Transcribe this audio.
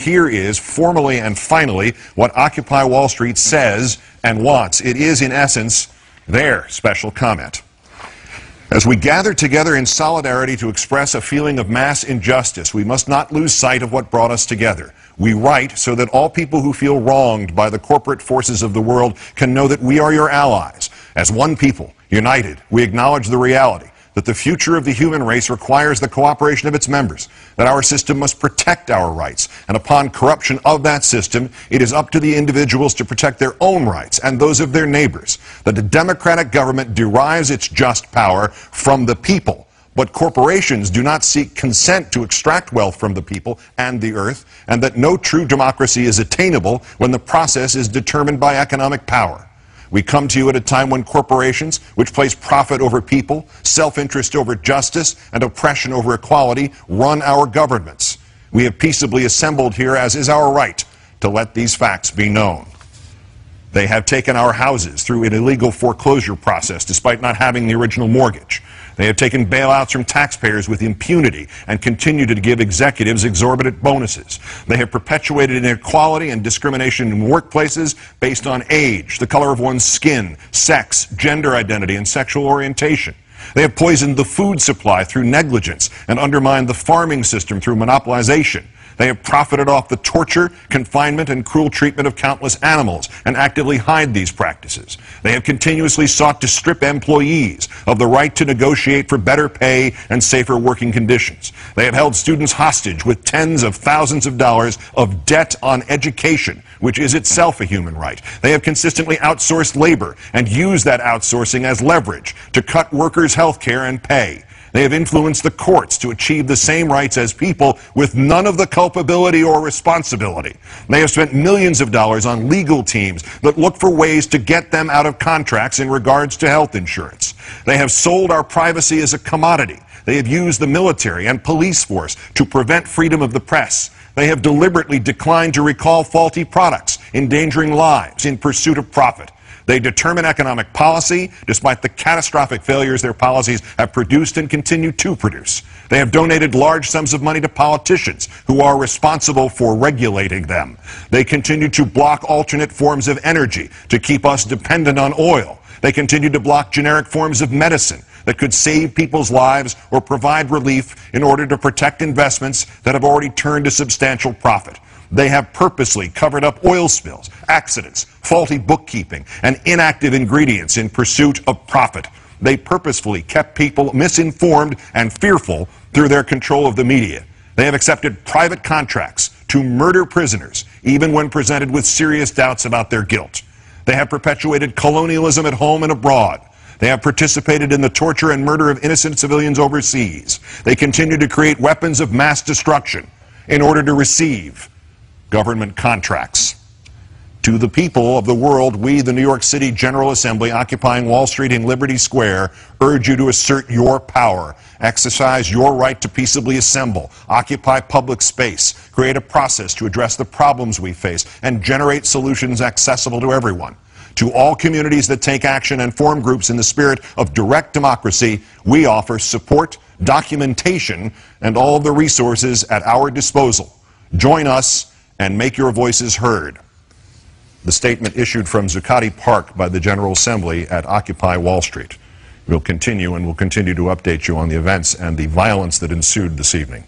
here is, formally and finally, what Occupy Wall Street says and wants. It is, in essence, their special comment. As we gather together in solidarity to express a feeling of mass injustice, we must not lose sight of what brought us together. We write so that all people who feel wronged by the corporate forces of the world can know that we are your allies. As one people, united, we acknowledge the reality that the future of the human race requires the cooperation of its members, that our system must protect our rights, and upon corruption of that system, it is up to the individuals to protect their own rights and those of their neighbors, that the democratic government derives its just power from the people, but corporations do not seek consent to extract wealth from the people and the earth, and that no true democracy is attainable when the process is determined by economic power. We come to you at a time when corporations, which place profit over people, self-interest over justice, and oppression over equality, run our governments. We have peaceably assembled here, as is our right, to let these facts be known. They have taken our houses through an illegal foreclosure process despite not having the original mortgage. They have taken bailouts from taxpayers with impunity and continue to give executives exorbitant bonuses. They have perpetuated inequality and discrimination in workplaces based on age, the color of one's skin, sex, gender identity, and sexual orientation. They have poisoned the food supply through negligence and undermined the farming system through monopolization. They have profited off the torture, confinement, and cruel treatment of countless animals and actively hide these practices. They have continuously sought to strip employees of the right to negotiate for better pay and safer working conditions. They have held students hostage with tens of thousands of dollars of debt on education, which is itself a human right. They have consistently outsourced labor and used that outsourcing as leverage to cut workers' health care and pay. They have influenced the courts to achieve the same rights as people with none of the culpability or responsibility. They have spent millions of dollars on legal teams that look for ways to get them out of contracts in regards to health insurance. They have sold our privacy as a commodity. They have used the military and police force to prevent freedom of the press. They have deliberately declined to recall faulty products, endangering lives in pursuit of profit. They determine economic policy despite the catastrophic failures their policies have produced and continue to produce. They have donated large sums of money to politicians who are responsible for regulating them. They continue to block alternate forms of energy to keep us dependent on oil. They continue to block generic forms of medicine that could save people's lives or provide relief in order to protect investments that have already turned a substantial profit. They have purposely covered up oil spills, accidents, faulty bookkeeping, and inactive ingredients in pursuit of profit. They purposefully kept people misinformed and fearful through their control of the media. They have accepted private contracts to murder prisoners, even when presented with serious doubts about their guilt. They have perpetuated colonialism at home and abroad. They have participated in the torture and murder of innocent civilians overseas. They continue to create weapons of mass destruction in order to receive government contracts. To the people of the world, we, the New York City General Assembly, occupying Wall Street and Liberty Square, urge you to assert your power, exercise your right to peaceably assemble, occupy public space, create a process to address the problems we face, and generate solutions accessible to everyone. To all communities that take action and form groups in the spirit of direct democracy, we offer support, documentation, and all of the resources at our disposal. Join us and make your voices heard. The statement issued from Zuccotti Park by the General Assembly at Occupy Wall Street. We'll continue to update you on the events and the violence that ensued this evening.